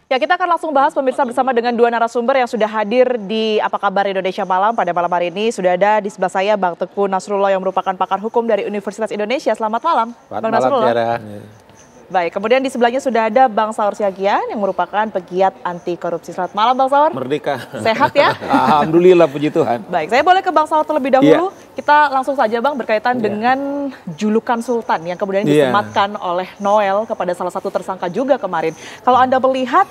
Ya, kita akan langsung bahas pemirsa bersama dengan dua narasumber yang sudah hadir di Apa Kabar Indonesia Malam pada malam hari ini. Sudah ada di sebelah saya Bang Teguh Nasrullah yang merupakan pakar hukum dari Universitas Indonesia. Selamat malam, Bang Nasrullah. Baik, kemudian di sebelahnya sudah ada Bang Saur Siagian yang merupakan pegiat anti korupsi. Selamat malam Bang Saur. Merdeka. Sehat ya? Alhamdulillah, puji Tuhan. Baik, saya boleh ke Bang Saur terlebih dahulu. Kita langsung saja Bang berkaitan dengan julukan Sultan yang kemudian disematkan oleh Noel kepada salah satu tersangka juga kemarin. Kalau Anda melihat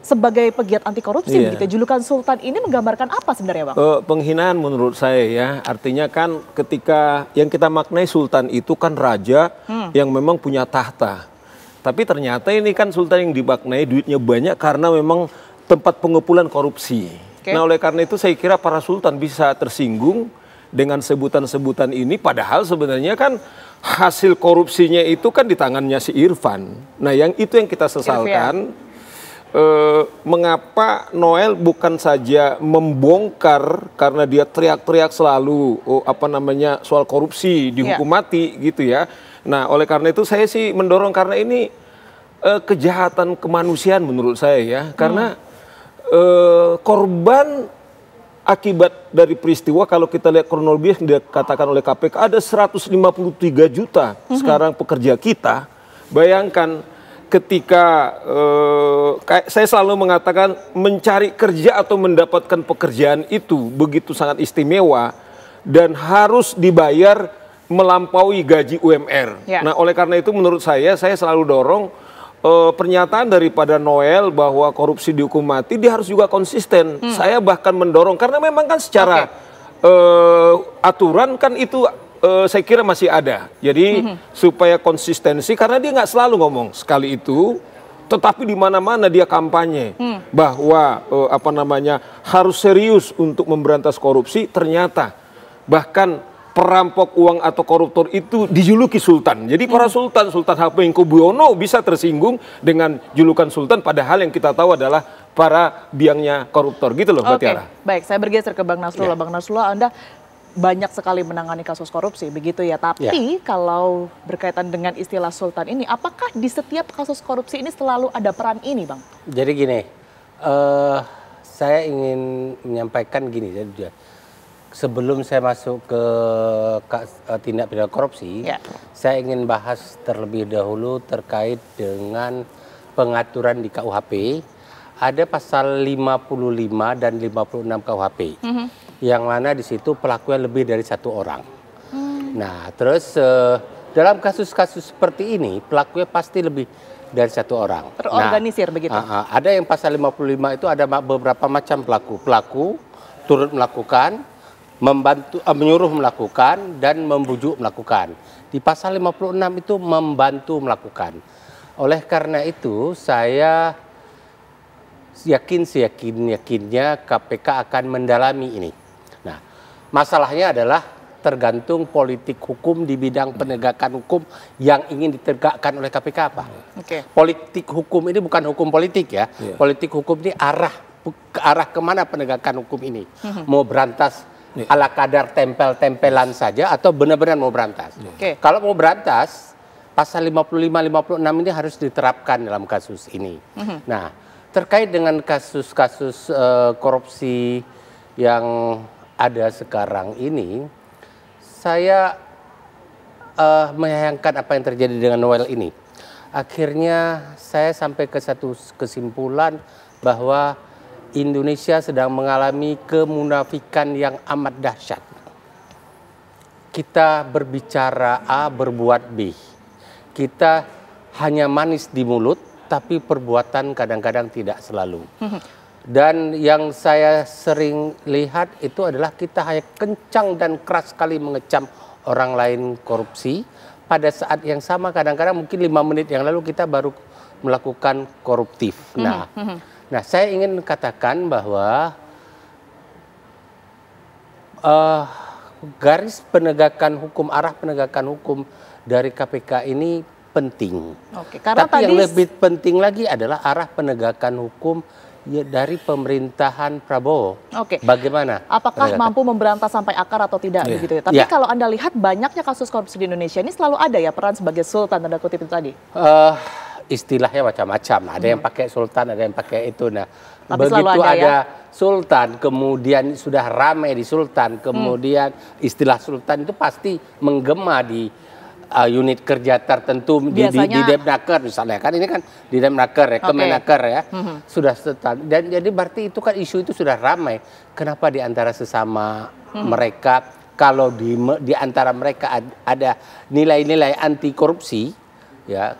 sebagai pegiat anti korupsi begitu, julukan Sultan ini menggambarkan apa sebenarnya Bang? Penghinaan menurut saya ya, artinya kan ketika yang kita maknai Sultan itu kan raja yang memang punya tahta. Tapi ternyata ini kan Sultan yang dimaknai duitnya banyak karena memang tempat pengumpulan korupsi. Nah oleh karena itu saya kira para Sultan bisa tersinggung dengan sebutan-sebutan ini, padahal sebenarnya kan hasil korupsinya itu kan di tangannya si Irfan. Nah yang itu yang kita sesalkan. Mengapa Noel bukan saja membongkar karena dia teriak-teriak selalu soal korupsi dihukum mati gitu ya. Nah oleh karena itu saya sih mendorong karena ini kejahatan kemanusiaan menurut saya ya, karena korban akibat dari peristiwa kalau kita lihat kronologis yang dikatakan oleh KPK ada 153 juta sekarang pekerja kita. Bayangkan ketika saya selalu mengatakan mencari kerja atau mendapatkan pekerjaan itu begitu sangat istimewa dan harus dibayar melampaui gaji UMR. Nah oleh karena itu menurut saya selalu dorong pernyataan daripada Noel bahwa korupsi dihukum mati, dia harus juga konsisten. Saya bahkan mendorong karena memang kan secara aturan kan itu saya kira masih ada. Jadi supaya konsistensi, karena dia nggak selalu ngomong sekali itu, tetapi di mana-mana dia kampanye bahwa harus serius untuk memberantas korupsi. Ternyata bahkan perampok uang atau koruptor itu dijuluki Sultan. Jadi para Sultan Hamengkubuwono bisa tersinggung dengan julukan Sultan, padahal yang kita tahu adalah para biangnya koruptor gitu loh Mbak Tiara. Baik, saya bergeser ke Bang Nasrullah. Bang Nasrullah, Anda banyak sekali menangani kasus korupsi, begitu ya. Tapi kalau berkaitan dengan istilah Sultan ini, apakah di setiap kasus korupsi ini selalu ada peran ini, Bang? Jadi gini, saya ingin menyampaikan gini, sebelum saya masuk ke tindak pidana korupsi, saya ingin bahas terlebih dahulu terkait dengan pengaturan di KUHP. Ada pasal 55 dan 56 KUHP. Yang mana di situ pelakunya lebih dari satu orang. Nah, terus dalam kasus-kasus seperti ini pelakunya pasti lebih dari satu orang. Terorganisir begitu. Ada yang pasal 55 itu ada beberapa macam pelaku. Pelaku turut melakukan, membantu, menyuruh melakukan, dan membujuk melakukan. Di pasal 56 itu membantu melakukan. Oleh karena itu saya yakinnya KPK akan mendalami ini. Nah, masalahnya adalah tergantung politik hukum di bidang penegakan hukum yang ingin ditegakkan oleh KPK apa. Politik hukum ini bukan hukum politik ya. Politik hukum ini arah kemana penegakan hukum ini. Mau berantas ala kadar tempel-tempelan saja atau benar-benar mau berantas. Kalau mau berantas, pasal 55-56 ini harus diterapkan dalam kasus ini. Nah, terkait dengan kasus-kasus korupsi yang ada sekarang ini, saya menyayangkan apa yang terjadi dengan Noel ini. Akhirnya saya sampai ke satu kesimpulan bahwa Indonesia sedang mengalami kemunafikan yang amat dahsyat. Kita berbicara A, berbuat B. Kita hanya manis di mulut, tapi perbuatan kadang-kadang tidak selalu. Dan yang saya sering lihat itu adalah kita hanya kencang dan keras sekali mengecam orang lain korupsi. Pada saat yang sama kadang-kadang mungkin 5 menit yang lalu kita baru melakukan koruptif. Nah, saya ingin katakan bahwa garis penegakan hukum, arah penegakan hukum dari KPK ini penting. Tapi yang lebih penting lagi adalah arah penegakan hukum dari pemerintahan Prabowo. Bagaimana? Apakah mampu memberantas sampai akar atau tidak begitu ya? Tapi kalau Anda lihat banyaknya kasus korupsi di Indonesia ini selalu ada ya peran sebagai Sultan tanda kutip itu tadi. istilahnya macam-macam. Ada yang pakai sultan, ada yang pakai itu. Nah, tapi begitu ada ada sultan, kemudian sudah ramai di sultan, kemudian istilah sultan itu pasti menggema di unit kerja tertentu di Depnaker misalnya, kan ini kan di Depnaker ya, Kemenaker ya, sudah sultan. Dan jadi berarti itu kan isu itu sudah ramai. Kenapa di antara sesama mereka, kalau di antara mereka ada nilai-nilai anti korupsi, ya.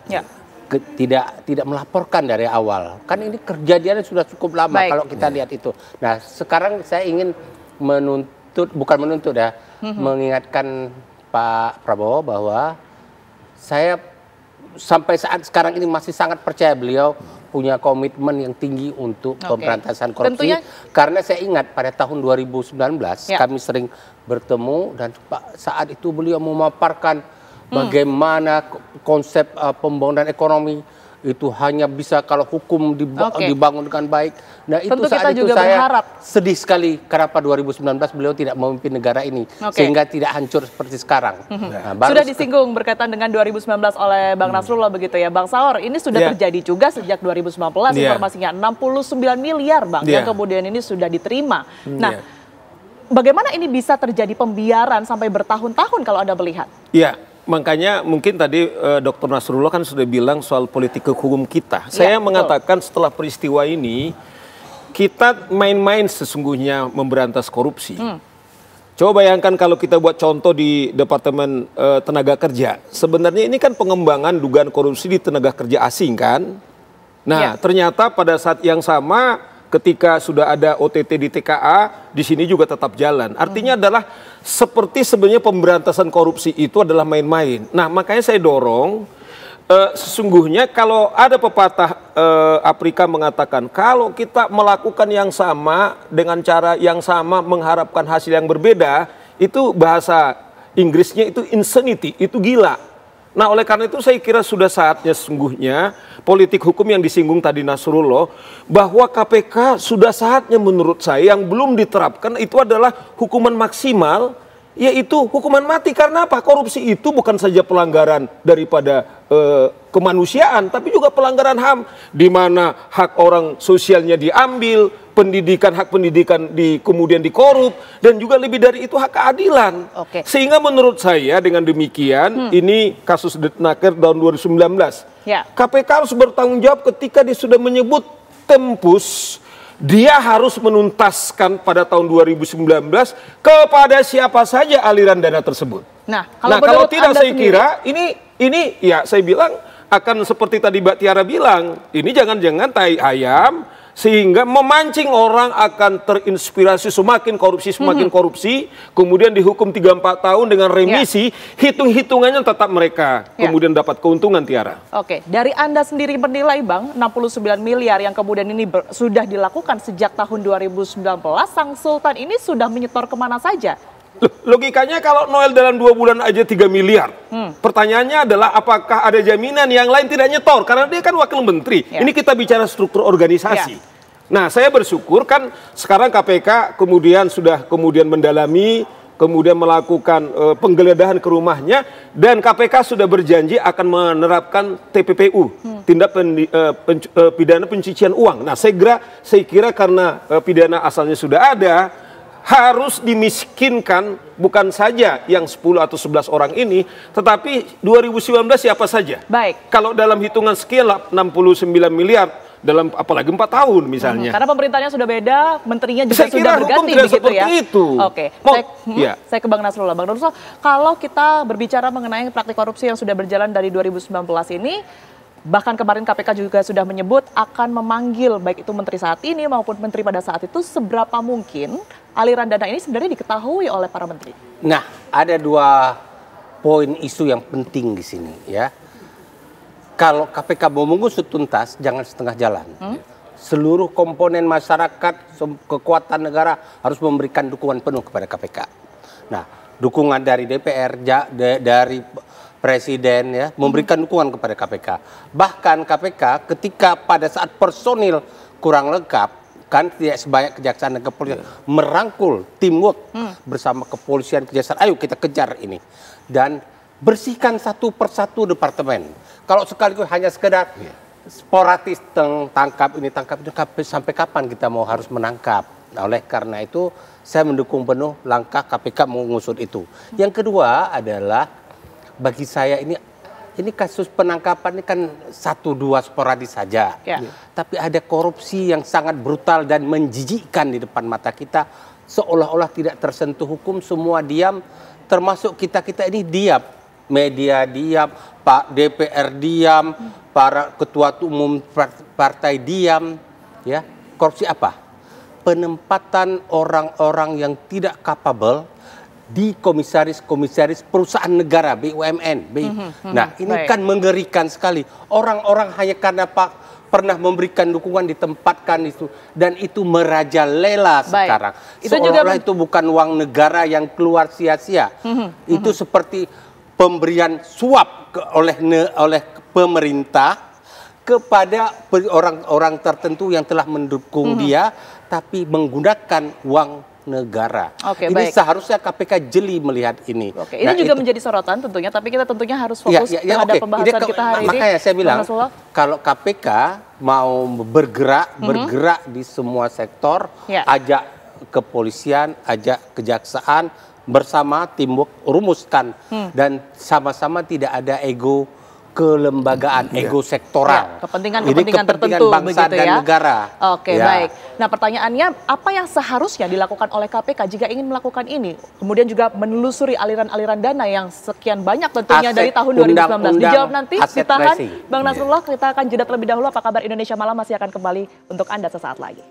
Tidak melaporkan dari awal. Kan ini kejadiannya sudah cukup lama. Baik. Kalau kita lihat itu. Nah, sekarang saya ingin mengingatkan Pak Prabowo bahwa saya sampai saat sekarang ini masih sangat percaya beliau punya komitmen yang tinggi untuk pemberantasan korupsi. Karena saya ingat pada tahun 2019 kami sering bertemu dan saat itu beliau memaparkan bagaimana konsep pembangunan ekonomi itu hanya bisa kalau hukum dibangun dengan baik. Nah, itu tentu saat itu saya berharap. Sedih sekali kenapa 2019 beliau tidak memimpin negara ini sehingga tidak hancur seperti sekarang. Nah, sudah disinggung berkaitan dengan 2019 oleh Bang Nasrullah begitu ya, Bang Saur. Ini sudah terjadi juga sejak 2019 informasinya 69 miliar Bang yang kemudian ini sudah diterima. Nah, bagaimana ini bisa terjadi pembiaran sampai bertahun-tahun kalau Anda melihat? Iya. Makanya mungkin tadi Dr. Nasrullah kan sudah bilang soal politik hukum kita. Saya mengatakan setelah peristiwa ini kita main-main sesungguhnya memberantas korupsi. Coba bayangkan kalau kita buat contoh di Departemen Tenaga Kerja. Sebenarnya ini kan pengembangan dugaan korupsi di tenaga kerja asing kan. Nah ternyata pada saat yang sama ketika sudah ada OTT di TKA, di sini juga tetap jalan. Artinya adalah seperti sebenarnya pemberantasan korupsi itu adalah main-main. Nah, makanya saya dorong, sesungguhnya kalau ada pepatah Afrika mengatakan, kalau kita melakukan yang sama dengan cara yang sama mengharapkan hasil yang berbeda, itu bahasa Inggrisnya itu insanity, itu gila. Nah, oleh karena itu saya kira sudah saatnya sesungguhnya politik hukum yang disinggung tadi Nasrullah, bahwa KPK sudah saatnya menurut saya yang belum diterapkan itu adalah hukuman maksimal, yaitu hukuman mati. Karena apa? Korupsi itu bukan saja pelanggaran daripada kemanusiaan, tapi juga pelanggaran HAM, di mana hak orang sosialnya diambil, hak pendidikan kemudian dikorup, dan juga lebih dari itu hak keadilan. Sehingga menurut saya dengan demikian, ini kasus Depnaker tahun 2019. KPK harus bertanggung jawab ketika dia sudah menyebut tembus, dia harus menuntaskan pada tahun 2019 kepada siapa saja aliran dana tersebut. Nah, kalau tidak saya kira ini ya saya bilang akan seperti tadi Mbak Tiara bilang, ini jangan-jangan tai ayam sehingga memancing orang akan terinspirasi semakin korupsi, kemudian dihukum 3-4 tahun dengan remisi, hitung-hitungannya tetap mereka kemudian dapat keuntungan, Tiara. Dari Anda sendiri menilai Bang, 69 miliar yang kemudian ini sudah dilakukan sejak tahun 2019, Sang Sultan ini sudah menyetor kemana saja? Logikanya kalau Noel dalam 2 bulan aja 3 miliar. Pertanyaannya adalah apakah ada jaminan yang lain tidak nyetor? Karena dia kan wakil menteri. Ini kita bicara struktur organisasi. Nah, saya bersyukur kan sekarang KPK sudah mendalami, kemudian melakukan penggeledahan ke rumahnya, dan KPK sudah berjanji akan menerapkan TPPU, tindak pidana pencucian uang. Nah, saya kira karena pidana asalnya sudah ada, harus dimiskinkan bukan saja yang 10 atau 11 orang ini, tetapi 2019 siapa saja. Baik. Kalau dalam hitungan skill 69 miliar dalam apalagi 4 tahun misalnya. Karena pemerintahnya sudah beda, menterinya juga sudah berganti begitu ya. Itu. Saya ke Bang Nasrullah. Bang Nasrullah, kalau kita berbicara mengenai praktik korupsi yang sudah berjalan dari 2019 ini, bahkan kemarin KPK juga sudah menyebut akan memanggil baik itu menteri saat ini maupun menteri pada saat itu, seberapa mungkin aliran dana ini sebenarnya diketahui oleh para menteri? Nah, ada 2 poin isu yang penting di sini ya. Kalau KPK mau mengusut tuntas, jangan setengah jalan. Seluruh komponen masyarakat, kekuatan negara harus memberikan dukungan penuh kepada KPK. Nah, dukungan dari DPR, dari Presiden ya, memberikan dukungan kepada KPK. Bahkan KPK ketika pada saat personil kurang lengkap, kan tidak sebanyak kejaksaan dan kepolisian, merangkul teamwork bersama kepolisian, kejaksaan, ayo kita kejar ini. Dan bersihkan satu persatu departemen. Kalau sekaligus hanya sekedar sporadis tangkap ini sampai kapan kita mau harus menangkap? Nah, oleh karena itu saya mendukung penuh langkah KPK mengusut itu. Yang kedua adalah bagi saya ini kasus penangkapan ini kan 1-2 sporadis saja. Tapi ada korupsi yang sangat brutal dan menjijikkan di depan mata kita, seolah-olah tidak tersentuh hukum, semua diam, termasuk kita-kita ini diam. Media diam, Pak DPR diam, para ketua umum partai diam, ya. Korupsi apa? Penempatan orang-orang yang tidak capable di komisaris-komisaris perusahaan negara, BUMN. Nah, ini kan mengerikan sekali. Orang-orang hanya karena pernah memberikan dukungan ditempatkan itu, dan itu merajalela sekarang. Seolah-olah itu bukan uang negara yang keluar sia-sia. Itu seperti pemberian suap oleh pemerintah kepada orang-orang tertentu yang telah mendukung dia, tapi menggunakan uang negara. Ini seharusnya KPK jeli melihat ini. Ini juga menjadi sorotan tentunya, tapi kita tentunya harus fokus terhadap pembahasan kita hari ini. Makanya saya bilang, kalau KPK mau bergerak di semua sektor, ajak kepolisian, ajak kejaksaan, bersama timbuk rumuskan, dan sama-sama tidak ada ego kelembagaan, ego sektoral. Kepentingan tertentu bangsa dan negara. Baik. Nah, pertanyaannya, apa yang seharusnya dilakukan oleh KPK jika ingin melakukan ini? Kemudian juga menelusuri aliran-aliran dana yang sekian banyak tentunya dari tahun 2019. Dijawab nanti, ditahan. Bang Nasrullah, kita akan jeda terlebih dahulu. Apa kabar Indonesia Malam masih akan kembali untuk Anda sesaat lagi.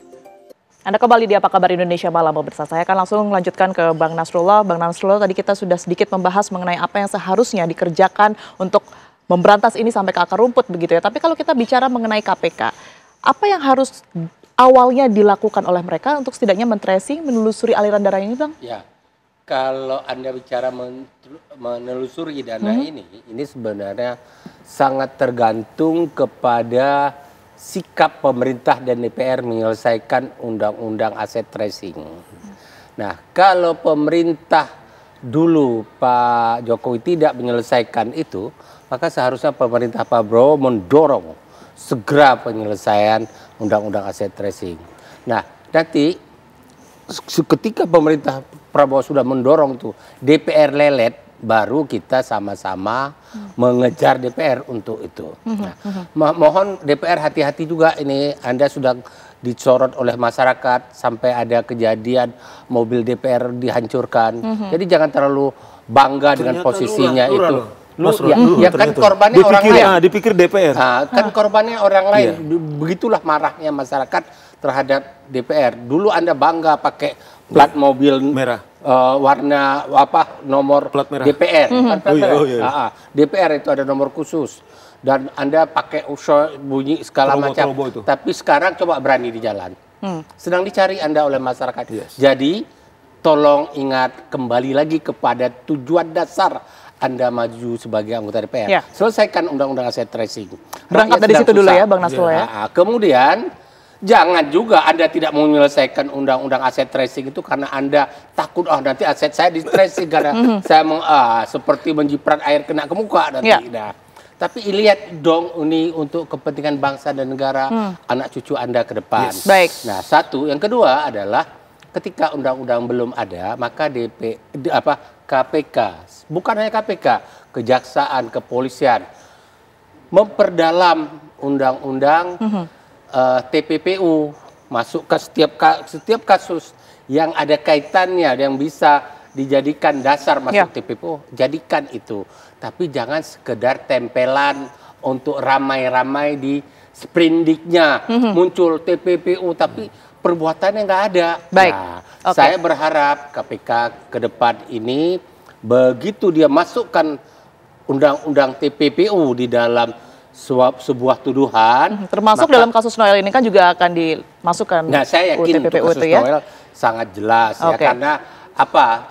Anda kembali di Apa Kabar Indonesia Malam pemirsa. Saya akan langsung melanjutkan ke Bang Nasrullah. Bang Nasrullah, tadi kita sudah sedikit membahas mengenai apa yang seharusnya dikerjakan untuk memberantas ini sampai ke akar rumput begitu ya. Tapi kalau kita bicara mengenai KPK, apa yang harus awalnya dilakukan oleh mereka untuk setidaknya men-tracing, menelusuri aliran dana ini, Bang? Ya, kalau Anda bicara menelusuri dana ini sebenarnya sangat tergantung kepada sikap pemerintah dan DPR menyelesaikan undang-undang aset tracing. Nah, kalau pemerintah dulu Pak Jokowi tidak menyelesaikan itu, maka seharusnya pemerintah Pak Prabowo mendorong segera penyelesaian undang-undang aset tracing. Nah, nanti ketika pemerintah Prabowo sudah mendorong itu, DPR lelet, baru kita sama-sama mengejar DPR untuk itu. Mohon DPR hati-hati juga, ini Anda sudah disorot oleh masyarakat sampai ada kejadian mobil DPR dihancurkan. Jadi jangan terlalu bangga dengan posisinya itu. Kan korbannya orang lain. Dipikir DPR. Kan korbannya orang lain. Begitulah marahnya masyarakat terhadap DPR. Dulu Anda bangga pakai plat mobil merah. Warna nomor plat merah. DPR. DPR itu ada nomor khusus, dan Anda pakai bunyi segala macam. Tapi sekarang coba berani di jalan. Sedang dicari Anda oleh masyarakat. Jadi tolong ingat kembali lagi kepada tujuan dasar Anda maju sebagai anggota DPR. Selesaikan undang-undang aset tracing. Berangkat dari situ dulu ya, Bang Nasrullah ya. Kemudian jangan juga Anda tidak mau menyelesaikan undang-undang aset tracing itu karena Anda takut, nanti aset saya di tracing karena saya seperti menjiprat air kena ke muka nanti. Nah, tapi lihat dong, ini untuk kepentingan bangsa dan negara, anak cucu Anda ke depan. Baik. Nah, satu, yang kedua adalah ketika undang-undang belum ada, maka KPK, bukan hanya KPK, kejaksaan, kepolisian memperdalam undang-undang TPPU, masuk ke setiap kasus yang ada kaitannya yang bisa dijadikan dasar masuk TPPU, jadikan itu. Tapi jangan sekedar tempelan untuk ramai-ramai di sprindiknya muncul TPPU, tapi perbuatannya nggak ada. Baik. Nah, saya berharap KPK ke depan ini begitu dia masukkan undang-undang TPPU di dalam sebuah tuduhan, termasuk dalam kasus Noel ini kan juga akan dimasukkan. Nah, saya yakin untuk kasus Noel sangat jelas ya, karena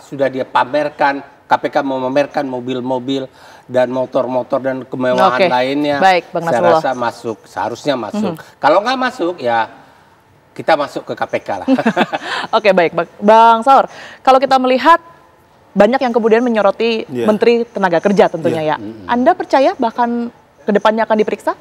sudah dia pamerkan, KPK memamerkan mobil-mobil dan motor-motor dan kemewahan lainnya. Baik, Bang Nasrullah. Saya rasa masuk, seharusnya masuk. Kalau nggak masuk ya kita masuk ke KPK lah. Baik, Bang Saur. Kalau kita melihat banyak yang kemudian menyoroti Menteri Tenaga Kerja tentunya ya. Anda percaya bahkan kedepannya akan diperiksa?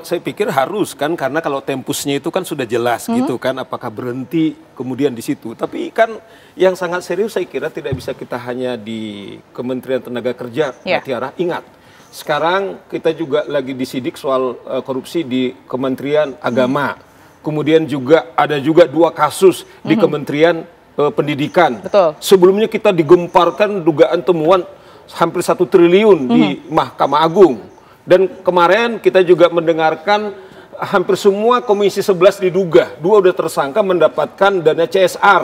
Saya pikir harus kan, karena kalau tempusnya itu kan sudah jelas gitu kan, apakah berhenti kemudian di situ. Tapi kan yang sangat serius saya kira tidak bisa kita hanya di Kementerian Tenaga Kerja, Mbak Tiara. Ingat, sekarang kita juga lagi disidik soal korupsi di Kementerian Agama. Kemudian juga ada juga 2 kasus di Kementerian Pendidikan. Betul. Sebelumnya kita digemparkan dugaan temuan hampir 1 triliun di Mahkamah Agung. Dan kemarin kita juga mendengarkan hampir semua Komisi 11 diduga, 2 udah tersangka mendapatkan dana CSR.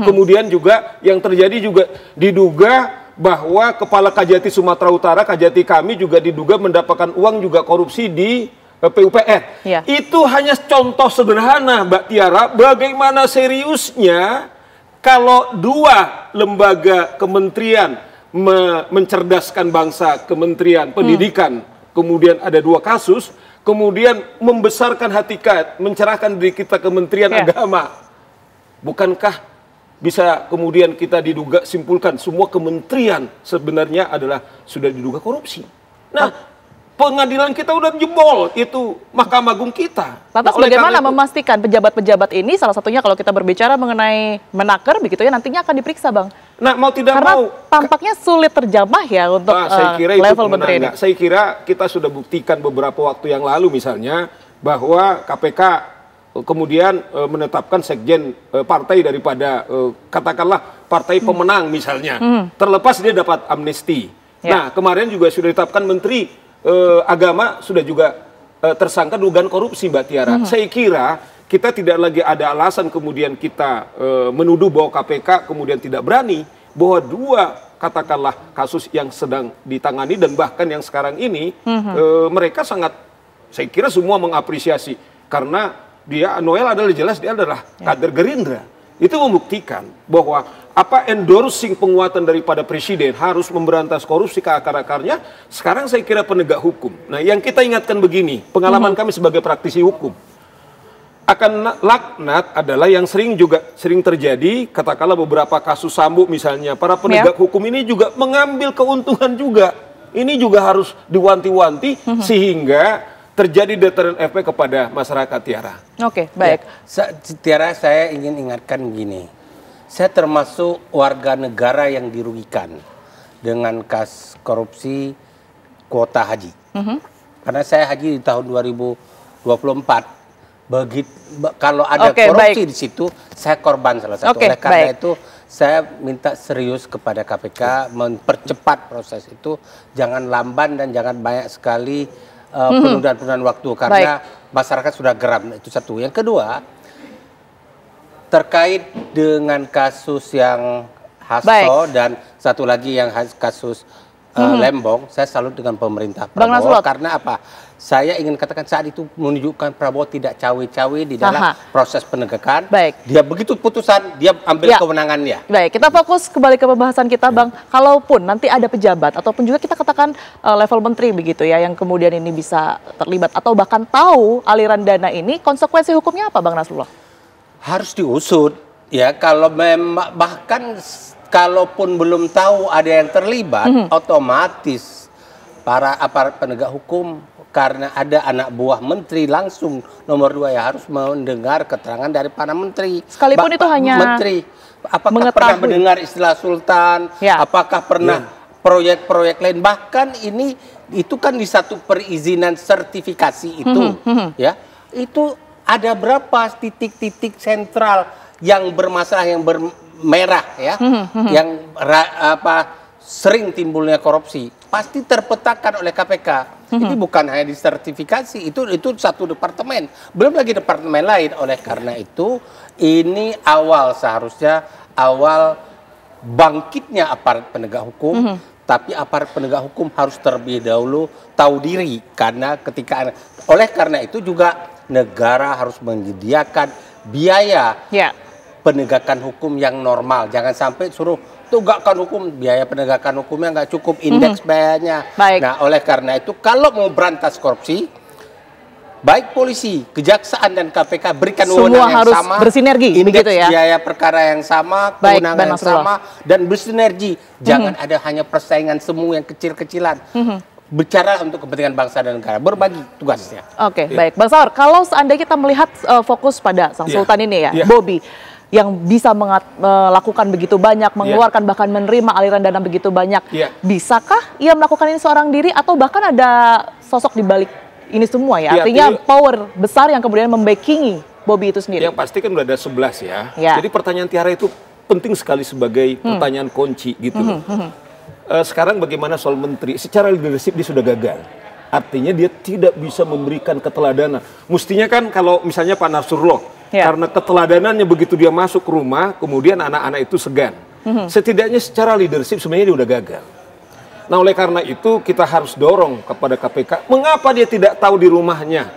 Kemudian juga yang terjadi juga diduga bahwa Kepala Kajati Sumatera Utara, Kajati kami juga diduga mendapatkan uang juga korupsi di PUPR. Itu hanya contoh sederhana, Mbak Tiara, bagaimana seriusnya kalau 2 lembaga kementerian mencerdaskan bangsa, Kementerian Pendidikan, kemudian ada 2 kasus, kemudian membesarkan hatikat, mencerahkan diri kita Kementerian Agama. Bukankah bisa kemudian kita diduga simpulkan semua kementerian sebenarnya adalah sudah diduga korupsi? Nah, pengadilan kita udah jebol, itu Mahkamah Agung kita. Lantas bagaimana memastikan pejabat-pejabat ini, salah satunya kalau kita berbicara mengenai Menaker begitu ya, nantinya akan diperiksa, Bang? Nah, mau tidak karena mau, tampaknya sulit terjamah ya untuk saya kira level menteri ini. Saya kira kita sudah buktikan beberapa waktu yang lalu misalnya bahwa KPK kemudian menetapkan sekjen partai daripada katakanlah partai pemenang misalnya, terlepas dia dapat amnesti. Nah, kemarin juga sudah ditetapkan Menteri Agama sudah juga tersangka dugaan korupsi, Mbak Tiara. Saya kira kita tidak lagi ada alasan kemudian kita menuduh bahwa KPK kemudian tidak berani, bahwa 2 katakanlah kasus yang sedang ditangani dan bahkan yang sekarang ini mereka sangat, saya kira semua mengapresiasi karena Noel adalah jelas dia adalah kader Gerindra. Itu membuktikan bahwa endorsing penguatan daripada presiden harus memberantas korupsi ke akar-akarnya. Sekarang saya kira penegak hukum. Nah, yang kita ingatkan begini, pengalaman kami sebagai praktisi hukum, akan laknat adalah yang sering terjadi, katakanlah beberapa kasus Sambo misalnya, para penegak hukum ini juga mengambil keuntungan juga. Ini juga harus diwanti-wanti sehingga terjadi deterrent efek kepada masyarakat, Tiara. Oke, baik. Tiara, saya ingin ingatkan begini. Saya termasuk warga negara yang dirugikan dengan kasus korupsi kuota haji. Karena saya haji di tahun 2024. Kalau ada korupsi di situ, saya korban salah satu. Oleh karena itu, saya minta serius kepada KPK mempercepat proses itu, jangan lamban dan jangan banyak sekali penundaan-penundaan waktu karena masyarakat sudah geram. Itu satu. Yang kedua, terkait dengan kasus yang Hasto dan satu lagi yang kasus Lembong, saya salut dengan pemerintah Prabowo. Karena apa? Saya ingin katakan saat itu menunjukkan Prabowo tidak cawe-cawe di dalam proses penegakan. Dia begitu putusan, dia ambil kewenangannya. Baik, kita fokus kembali ke pembahasan kita, Bang. Kalaupun nanti ada pejabat ataupun juga kita katakan level menteri begitu ya, yang kemudian ini bisa terlibat atau bahkan tahu aliran dana ini, konsekuensi hukumnya apa, Bang Nasrullah? Harus diusut, ya. Kalau bahkan kalaupun belum tahu ada yang terlibat, otomatis para aparat penegak hukum, karena ada anak buah menteri langsung nomor 2 ya harus mendengar keterangan dari para menteri. Sekalipun itu hanya menteri. Apakah pernah mendengar istilah sultan? Apakah pernah proyek-proyek lain? Bahkan itu kan di satu perizinan sertifikasi itu, ya. Itu ada berapa titik-titik sentral yang bermasalah, yang bermerah, ya, yang sering timbulnya korupsi, pasti terpetakan oleh KPK. Ini bukan hanya di sertifikasi, itu satu departemen, belum lagi departemen lain. Oleh karena itu, ini seharusnya awal bangkitnya aparat penegak hukum. Tapi aparat penegak hukum harus terlebih dahulu tahu diri, karena oleh karena itu juga negara harus menyediakan biaya penegakan hukum yang normal. Jangan sampai suruh tegakkan hukum, biaya penegakan hukumnya nggak cukup, indeks biayanya. Nah, oleh karena itu kalau mau berantas korupsi, baik polisi, kejaksaan dan KPK berikan semua wewenang yang harus sama, bersinergi, begitu ya? biaya perkara yang sama, Baik, kewenangan yang sama, dan bersinergi. Jangan ada hanya persaingan semu yang kecil-kecilan. Bicara untuk kepentingan bangsa dan negara, berbagi tugasnya. Oke, baik. Bang Saur, kalau seandainya kita melihat fokus pada Sang Sultan ini ya, Bobi, yang bisa melakukan begitu banyak, mengeluarkan bahkan menerima aliran dana begitu banyak, bisakah ia melakukan ini seorang diri atau bahkan ada sosok di balik ini semua ya? Artinya power besar yang kemudian membackingi Bobi itu sendiri. Yang pasti kan udah ada 11 ya. Jadi pertanyaan Tiara itu penting sekali sebagai pertanyaan kunci gitu loh. Sekarang bagaimana soal menteri? Secara leadership dia sudah gagal. Artinya dia tidak bisa memberikan keteladanan. Mestinya kan kalau misalnya Pak Nasrullah, karena keteladanannya begitu dia masuk ke rumah, kemudian anak-anak itu segan. Setidaknya secara leadership sebenarnya dia udah gagal. Nah oleh karena itu kita harus dorong kepada KPK, mengapa dia tidak tahu di rumahnya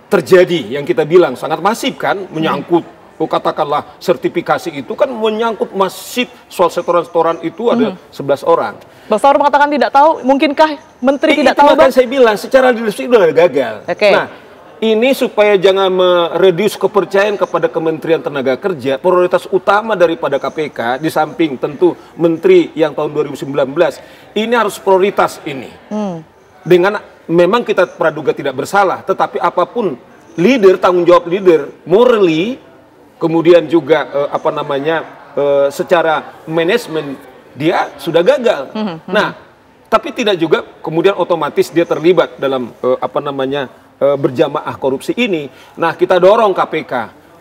terjadi yang kita bilang sangat masif kan, menyangkut, katakanlah sertifikasi itu kan menyangkut masif soal setoran-setoran itu ada 11 orang. Bang Saur mengatakan tidak tahu, mungkinkah menteri tidak tahu? Kan saya bilang secara leadership udah gagal. Nah ini supaya jangan mereduce kepercayaan kepada Kementerian Tenaga Kerja, prioritas utama daripada KPK, di samping tentu Menteri yang tahun 2019, ini harus prioritas ini. Dengan memang kita praduga tidak bersalah, tetapi apapun leader, tanggung jawab leader, morally, kemudian juga secara manajemen, dia sudah gagal. Nah, tapi tidak juga kemudian otomatis dia terlibat dalam berjamaah korupsi ini. Nah, kita dorong KPK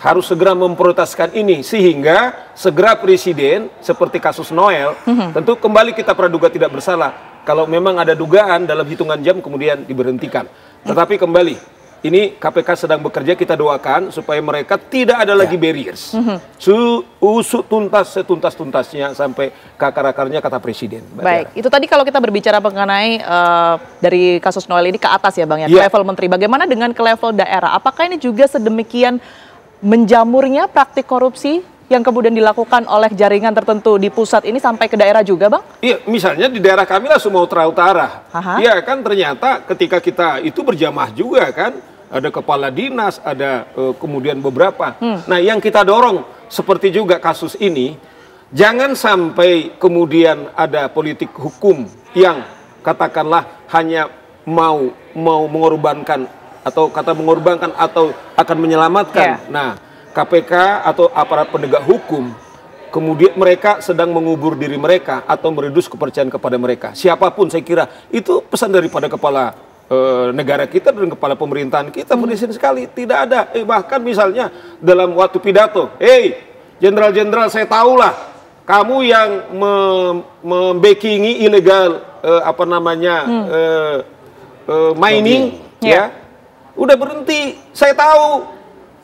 harus segera memprioritaskan ini sehingga segera Presiden seperti kasus Noel, tentu kembali kita praduga tidak bersalah. Kalau memang ada dugaan dalam hitungan jam kemudian diberhentikan. Tetapi kembali ini KPK sedang bekerja, kita doakan supaya mereka tidak ada lagi barriers. Usut tuntas setuntas-tuntasnya sampai ke akar-akarnya kata Presiden. Baik, itu tadi kalau kita berbicara mengenai dari kasus Noel ini ke atas ya Bang ya, ke level menteri. Bagaimana dengan ke level daerah? Apakah ini juga sedemikian menjamurnya praktik korupsi yang kemudian dilakukan oleh jaringan tertentu di pusat ini sampai ke daerah juga Bang? Iya, misalnya di daerah kami lah Sumatera Utara. Iya kan ternyata ketika kita itu berjamaah juga kan, ada kepala dinas, ada kemudian beberapa. Nah yang kita dorong seperti juga kasus ini, jangan sampai kemudian ada politik hukum yang katakanlah hanya mau mengorbankan atau akan menyelamatkan. Nah KPK atau aparat penegak hukum, kemudian mereka sedang mengubur diri mereka atau meredus kepercayaan kepada mereka. Siapapun saya kira, itu pesan daripada kepala negara kita dan kepala pemerintahan kita berisi sekali. Tidak ada, bahkan misalnya dalam waktu pidato, jenderal-jenderal saya tahulah, kamu yang membackingi ilegal mining, udah berhenti, saya tahu.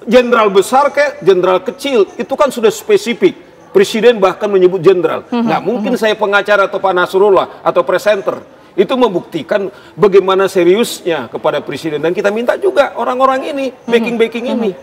Jenderal besar kayak jenderal kecil itu kan sudah spesifik. Presiden bahkan menyebut jenderal. Nggak mungkin saya pengacara atau Pak Nasrullah atau presenter. Itu membuktikan bagaimana seriusnya kepada Presiden. Dan kita minta juga orang-orang ini, backing ini.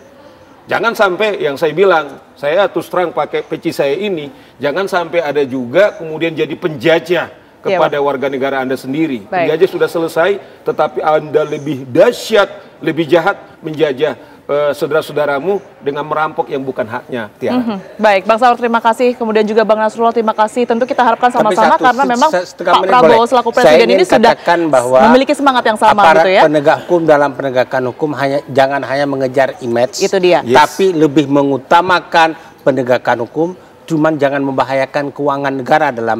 Jangan sampai yang saya bilang, saya terus terang pakai peci saya ini, jangan sampai ada juga kemudian jadi penjajah kepada warga negara Anda sendiri. Penjajah sudah selesai, tetapi Anda lebih dahsyat, lebih jahat menjajah saudara-saudaramu dengan merampok yang bukan haknya, Tiara. Baik, Bang Saur terima kasih, kemudian juga Bang Nasrullah terima kasih. Tentu kita harapkan sama-sama karena memang Pak Prabowo selaku Presiden ini sudah memiliki semangat yang sama gitu ya. Penegak hukum dalam penegakan hukum jangan hanya mengejar image, itu dia. Tapi lebih mengutamakan penegakan hukum, cuman jangan membahayakan keuangan negara dalam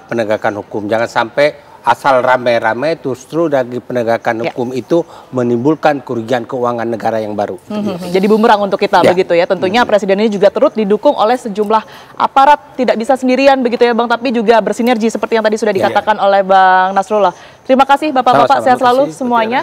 penegakan hukum. Jangan sampai asal rame-rame justru dari penegakan hukum itu menimbulkan kerugian keuangan negara yang baru. Jadi bumerang untuk kita begitu ya. Tentunya Presiden ini juga turut didukung oleh sejumlah aparat, tidak bisa sendirian begitu ya Bang, tapi juga bersinergi seperti yang tadi sudah dikatakan oleh Bang Nasrullah. Terima kasih Bapak-bapak, sehat selalu semuanya.